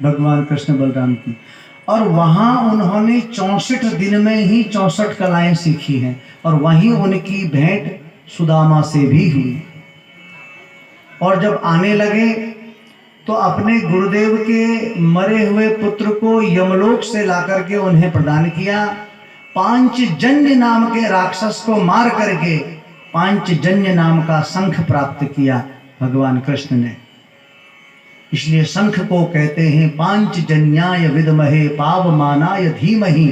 भगवान कृष्ण बलराम की। और वहाँ उन्होंने 64 दिन में ही 64 कलाएं सीखी हैं, और वहीं उनकी भेंट सुदामा से भी हुई। और जब आने लगे तो अपने गुरुदेव के मरे हुए पुत्र को यमलोक से लाकर के उन्हें प्रदान किया। पांचजन्य नाम के राक्षस को मार करके पांचजन्य नाम का शंख प्राप्त किया भगवान कृष्ण ने। इसलिए शंख को कहते हैं पांचजन्याय विद्महे पावमानाय धीमहि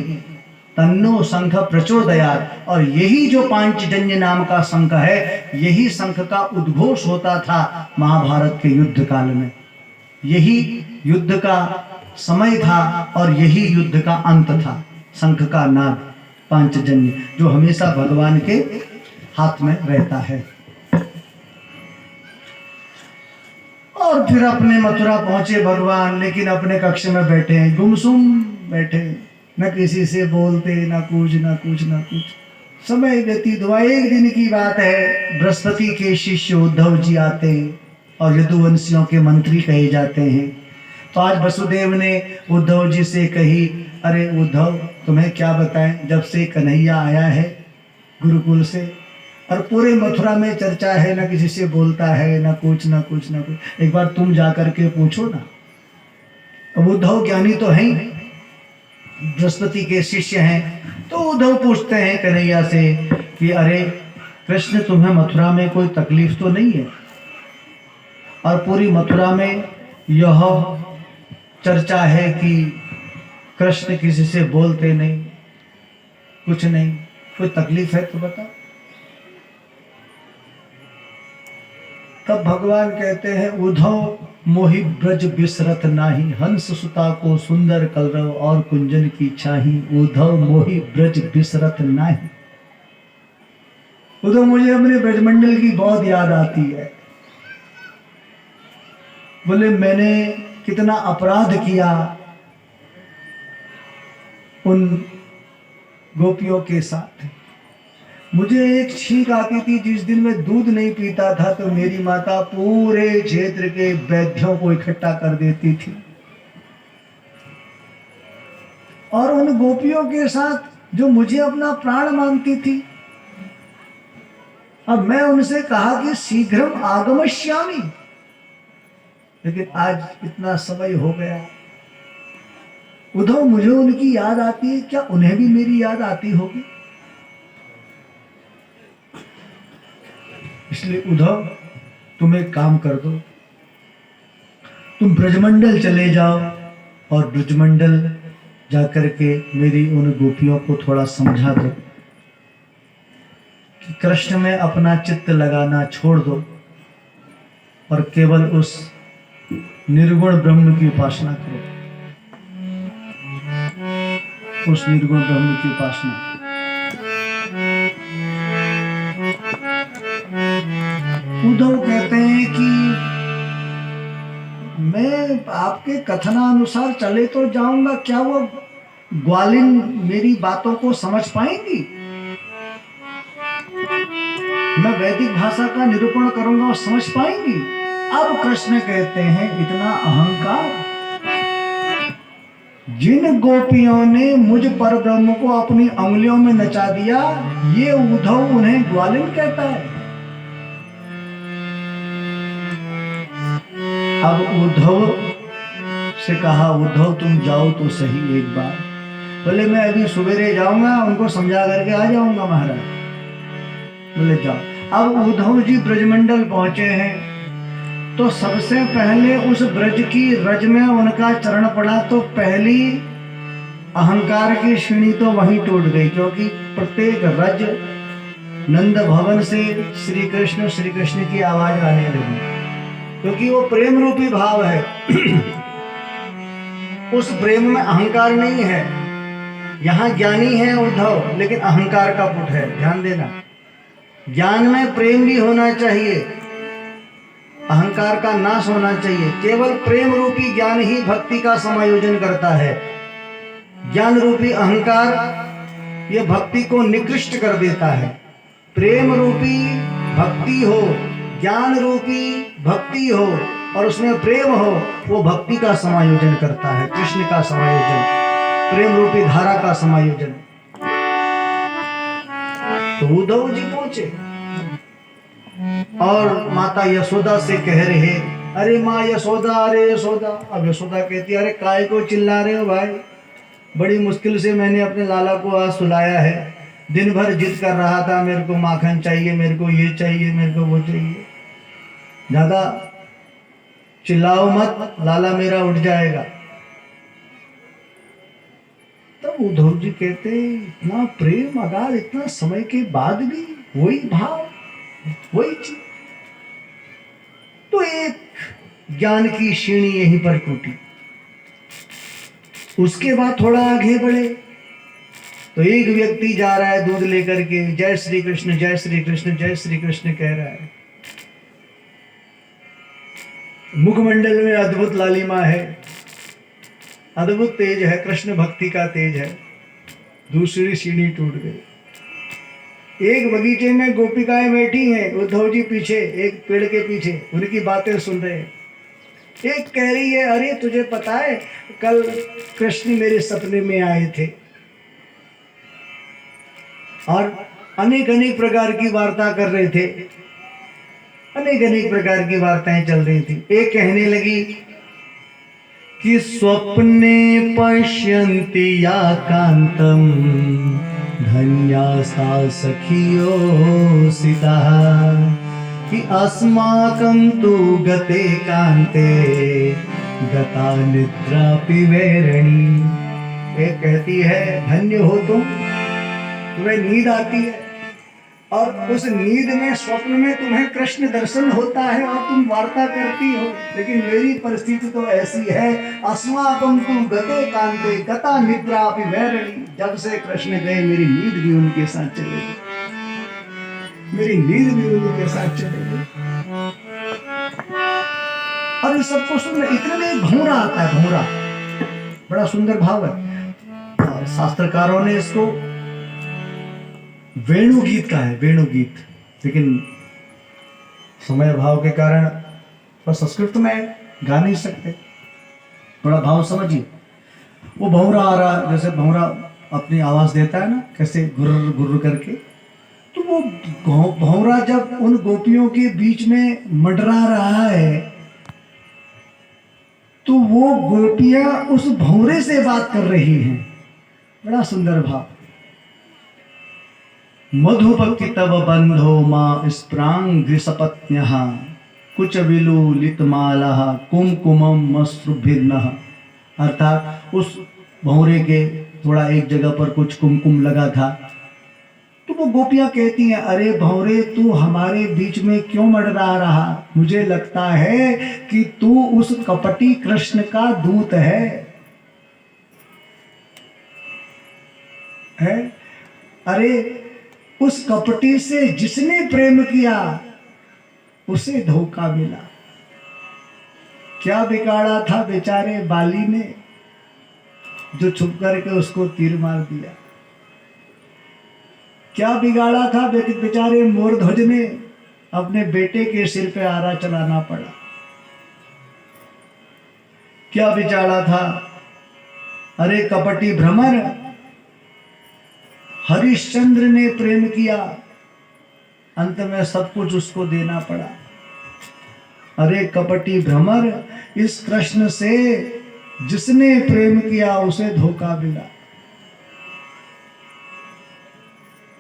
तन्नो शंख प्रचोदयात्। और यही जो पांचजन्य नाम का शंख है, यही शंख का उद्घोष होता था महाभारत के युद्ध काल में। यही युद्ध का समय था और यही युद्ध का अंत था। शंख का नाद पांचजन्य जो हमेशा भगवान के हाथ में रहता है। और फिर अपने मथुरा पहुंचे भगवान, लेकिन अपने कक्ष में बैठे हैं, गुमसुम बैठे, न किसी से बोलते, न कुछ। समय व्यतीत हुआ। एक दिन की बात है, बृहस्पति के शिष्य उद्धव जी आते हैं और यदुवंशियों के मंत्री कहे जाते हैं। तो आज वसुदेव ने उद्धव जी से कही, अरे उद्धव तुम्हें क्या बताएं, जब से कन्हैया आया है गुरुकुल से, और पूरे मथुरा में चर्चा है, न किसी से बोलता है, न कुछ। एक बार तुम जाकर के पूछो ना। अब उद्धव ज्ञानी तो हैं, बृहस्पति के शिष्य हैं। तो उद्धव पूछते हैं कन्हैया से कि अरे कृष्ण, तुम्हें मथुरा में कोई तकलीफ तो नहीं है? और पूरी मथुरा में यह चर्चा है कि कृष्ण किसी से बोलते नहीं, कुछ नहीं, कोई तकलीफ है तो बता। तब भगवान कहते हैं, उद्धव मोहि ब्रज बिसरत नाही, हंस सुता को सुंदर कलरव और कुंजन की छाही। उद्धव मोहि ब्रज बिसरत नाही। उद्धव, मुझे अपने ब्रजमंडल की बहुत याद आती है। बोले मैंने कितना अपराध किया उन गोपियों के साथ। मुझे एक छींक आती थी, जिस दिन मैं दूध नहीं पीता था तो मेरी माता पूरे क्षेत्र के वैद्यों को इकट्ठा कर देती थी। और उन गोपियों के साथ जो मुझे अपना प्राण मानती थी, अब मैं उनसे कहा कि शीघ्रम आगमष्यामि, लेकिन आज इतना समय हो गया। उद्धव, मुझे उनकी याद आती है, क्या उन्हें भी मेरी याद आती होगी? इसलिए उद्धव, तुम एक काम कर दो, तुम ब्रजमंडल चले जाओ और ब्रजमंडल जाकर के मेरी उन गोपियों को थोड़ा समझा दो कि कृष्ण में अपना चित्त लगाना छोड़ दो और केवल उस निर्गुण ब्रह्म की उपासना करो, उस निर्गुण ब्रह्म की उपासना। उद्धव कहते हैं कि मैं आपके कथनानुसार चले तो जाऊंगा, क्या वो ग्वालिन मेरी बातों को समझ पाएंगी? मैं वैदिक भाषा का निरूपण करूंगा और समझ पाएंगी? अब कृष्ण कहते हैं, इतना अहंकार! जिन गोपियों ने मुझ पर ब्रह्म को अपनी अंगुलियों में नचा दिया, ये उद्धव उन्हें ग्वालिन कहता है। अब उद्धव से कहा, उद्धव तुम जाओ तो सही एक बार। बोले मैं अभी सवेरे जाऊंगा, उनको समझा करके आ जाऊंगा महाराज। बोले जाओ। अब उद्धव जी ब्रजमंडल पहुंचे हैं, तो सबसे पहले उस ब्रज की रज में उनका चरण पड़ा, तो पहली अहंकार की श्रेणी तो वहीं टूट गई, क्योंकि प्रत्येक रज नंद भवन से श्री कृष्ण की आवाज आने लगी, क्योंकि वो प्रेम रूपी भाव है। उस प्रेम में अहंकार नहीं है। यहाँ ज्ञानी है उद्धव, लेकिन अहंकार का पुट है। ध्यान देना, ज्ञान में प्रेम भी होना चाहिए, अहंकार का नाश होना चाहिए। केवल प्रेम रूपी ज्ञान ही भक्ति का समायोजन करता है। ज्ञान रूपी अहंकार ये भक्ति को निकृष्ट कर देता है। प्रेम रूपी भक्ति हो, ज्ञान रूपी भक्ति हो, और उसमें प्रेम हो, वो भक्ति का समायोजन करता है, कृष्ण का समायोजन, प्रेम रूपी धारा का समायोजन। तो उद्धव जी पहुंचे और माता यशोदा से कह रहे, अरे माँ यशोदा, अरे यशोदा। अब यशोदा कहती, अरे काय को चिल्ला रहे हो भाई, बड़ी मुश्किल से मैंने अपने लाला को आज सुलाया है, दिन भर जिद कर रहा था, मेरे को माखन चाहिए, मेरे को ये चाहिए, मेरे को वो चाहिए, ज्यादा चिल्लाओ मत, लाला मेरा उठ जाएगा। तब उद्धव जी कहते, इतना प्रेम अगाध, इतना समय के बाद भी वही भाव, वही चीज। तो एक ज्ञान की श्रेणी यहीं पर टूटी। उसके बाद थोड़ा आगे बढ़े तो एक व्यक्ति जा रहा है दूध लेकर के, जय श्री कृष्ण, जय श्री कृष्ण, जय श्री कृष्ण कह रहा है। मुखमंडल में अद्भुत लालिमा है, अद्भुत तेज है, कृष्ण भक्ति का तेज है। दूसरी सीढ़ी टूट गई। एक बगीचे में गोपिकाएं बैठी हैं, उद्धव जी पीछे एक पेड़ के पीछे उनकी बातें सुन रहे हैं। एक कह रही है, अरे तुझे पता है कल कृष्ण मेरे सपने में आए थे, और अनेक अनेक प्रकार की वार्ता कर रहे थे, अनेक अनेक प्रकार की वार्ताएं चल रही थी। एक कहने लगी कि स्वप्ने पश्यन्ति या कांतम धन्या सा सखियो सिताः, कि अस्माकं तु गते कांते गता निद्रापि वैरणी। एक कहती है, धन्य हो तुम्हें नींद आती है और उस नींद में, स्वप्न में तुम्हें कृष्ण दर्शन होता है और तुम वार्ता करती हो, लेकिन मेरी परिस्थिति तो ऐसी है, अस्माकं तु गते कांते गता निद्रापि वैरणी। जब से कृष्ण गए मेरी नींद भी उनके साथ चले गई, मेरी नींद भी उनके साथ चले गई। और इस सबको सुन, इतने में भौरा आता है, भौरा बड़ा सुंदर भाव है और शास्त्रकारों ने इसको वेणु गीत का है, वेणु गीत, लेकिन समय भाव के कारण संस्कृत में गा नहीं सकते, थोड़ा भाव समझिए। वो भौरा आ रहा, जैसे भौरा अपनी आवाज देता है ना, कैसे गुर्र गुर्र करके, तो वो भौरा जब उन गोपियों के बीच में मंडरा रहा है, तो वो गोपियां उस भौरे से बात कर रही हैं। बड़ा सुंदर भाव। मधुपक्ति तव बंधो मां स्प्रांग सपत्न्यः कुच विलुलितमालः कुमकुमम मश्रुभिर्नः। अर्थात उस भौरे के थोड़ा एक जगह पर कुछ कुमकुम लगा था, तो वो गोपियां कहती हैं, अरे भौरे तू हमारे बीच में क्यों मंडरा रहा? मुझे लगता है कि तू उस कपटी कृष्ण का दूत है? अरे उस कपटी से जिसने प्रेम किया उसे धोखा मिला। क्या बिगाड़ा था बेचारे बाली ने जो छुप करके उसको तीर मार दिया? क्या बिगाड़ा था बेचारे मोरध्वज ने, अपने बेटे के सिर पे आरा चलाना पड़ा? क्या बिगाड़ा था? अरे कपटी भ्रमर, हरिश्चंद्र ने प्रेम किया, अंत में सब कुछ उसको देना पड़ा। अरे कपटी भ्रमर, इस कृष्ण से जिसने प्रेम किया उसे धोखा मिला।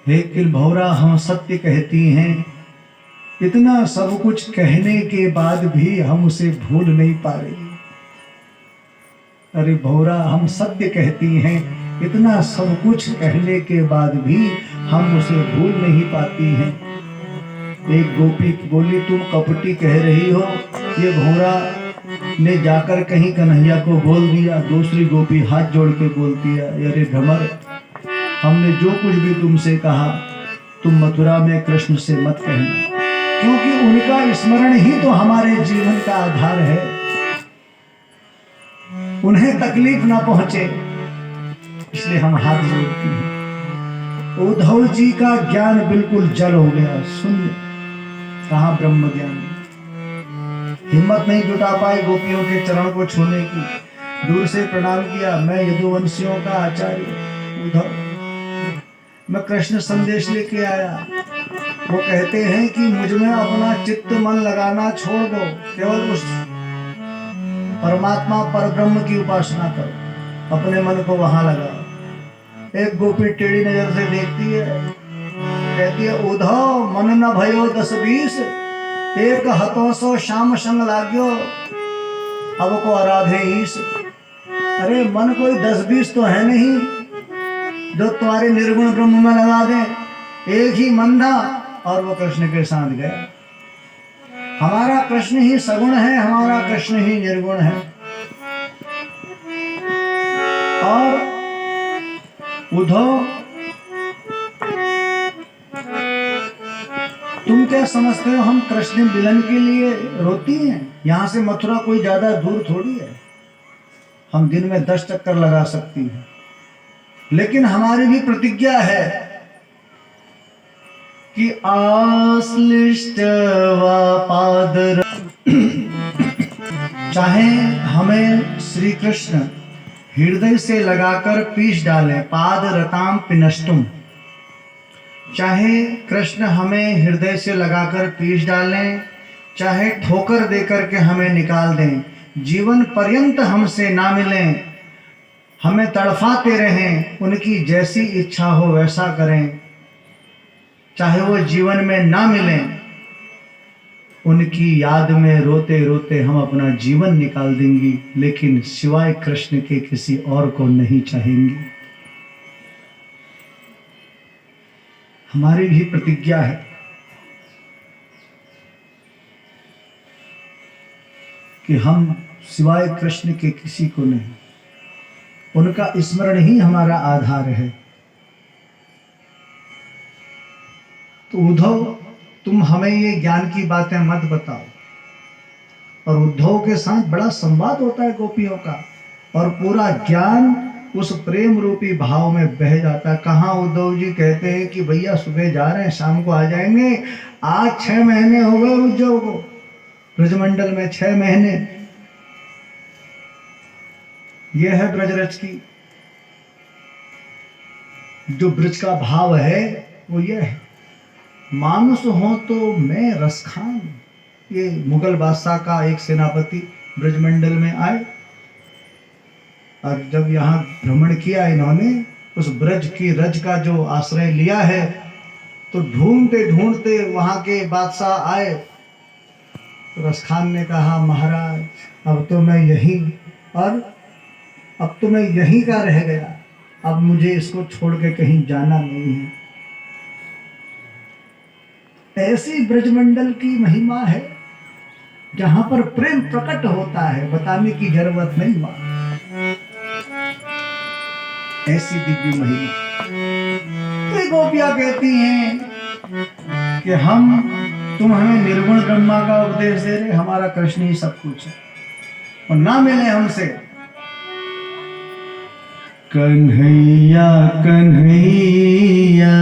लेकिन भौरा हम सत्य कहती हैं, इतना सब कुछ कहने के बाद भी हम उसे भूल नहीं पा रही। अरे भौरा हम सत्य कहती हैं, इतना सब कुछ कहने के बाद भी हम उसे भूल नहीं पाती हैं। एक गोपी बोली, तुम कपटी कह रही हो, ये भौरा ने जाकर कहीं कन्हैया को बोल दिया। दूसरी गोपी हाथ जोड़ के बोलती है, अरे भ्रमर, हमने जो कुछ भी तुमसे कहा, तुम मथुरा में कृष्ण से मत कहना, क्योंकि उनका स्मरण ही तो हमारे जीवन का आधार है। उन्हें तकलीफ ना पहुंचे, इसलिए हम हाथ जोड़ते हैं। उद्धव जी का ज्ञान बिल्कुल जल हो गया, शून्य, कहाँ ब्रह्म ज्ञान। हिम्मत नहीं जुटा पाए गोपियों के चरण को छूने की। दूर से प्रणाम किया, मैं यदुवंशियों का आचार्य उद्धव, मैं कृष्ण संदेश लेके आया। वो कहते हैं कि मुझ में अपना चित्त मन लगाना छोड़ दो, केवल उस परमात्मा परब्रह्म की उपासना करो, अपने मन को वहां लगाओ। एक गोपी टेढ़ी नजर से देखती है, कहती है उद्धव मन न भयो 10-20, एक हतो सो श्याम संग लाग्यो, अब को आराधे ईश। अरे मन कोई 10-20 तो है नहीं जो तुम्हारे निर्गुण ब्रह्म में लगा दे, एक ही मन था और वो कृष्ण के साथ गया। हमारा कृष्ण ही सगुण है, हमारा कृष्ण ही निर्गुण है। और उद्धव तुम क्या समझते हो हम कृष्ण मिलन के लिए रोती हैं? यहां से मथुरा कोई ज्यादा दूर थोड़ी है, हम दिन में 10 चक्कर लगा सकती हैं। लेकिन हमारी भी प्रतिज्ञा है कि आश्लिष्ट व पादर, चाहे हमें श्री कृष्ण हृदय से लगाकर पीस डालें, पाद रताम पिनष्टुम, चाहे कृष्ण हमें हृदय से लगाकर पीस डालें, चाहे ठोकर देकर के हमें निकाल दें, जीवन पर्यंत हमसे ना मिलें, हमें तड़फाते रहें, उनकी जैसी इच्छा हो वैसा करें, चाहे वो जीवन में ना मिलें, उनकी याद में रोते रोते हम अपना जीवन निकाल देंगी, लेकिन सिवाय कृष्ण के किसी और को नहीं चाहेंगी। हमारी भी प्रतिज्ञा है कि हम सिवाय कृष्ण के किसी को नहीं, उनका स्मरण ही हमारा आधार है। तो उद्धव तुम हमें ये ज्ञान की बातें मत बताओ। और उद्धव के साथ बड़ा संवाद होता है गोपियों का, और पूरा ज्ञान उस प्रेम रूपी भाव में बह जाता है। कहाँ उद्धव जी कहते हैं कि भैया सुबह जा रहे हैं, शाम को आ जाएंगे। आज 6 महीने हो गए उद्धव को ब्रजमंडल में, 6 महीने। यह है ब्रजरज की जो ब्रज का भाव है, वो ये है, मानुष हो तो मैं रसखान। ये मुगल बादशाह का एक सेनापति ब्रजमंडल में आए और जब यहाँ भ्रमण किया इन्होंने, उस ब्रज की रज का जो आश्रय लिया है, तो ढूंढते ढूंढते वहाँ के बादशाह आए। तो रसखान ने कहा महाराज अब तो मैं यहीं, और अब तो मैं यहीं का रह गया, अब मुझे इसको छोड़ के कहीं जाना नहीं है। ऐसी ब्रजमंडल की महिमा है जहां पर प्रेम प्रकट होता है, बताने की जरूरत नहीं मां। ऐसी दिव्य महिमा। तो गोपियां कहती हैं कि तुम हमें निर्गुण ब्रह्मा का उपदेश दे रहे, हमारा कृष्ण ही सब कुछ है, और ना मिले हमसे। कन्हैया कन्हैया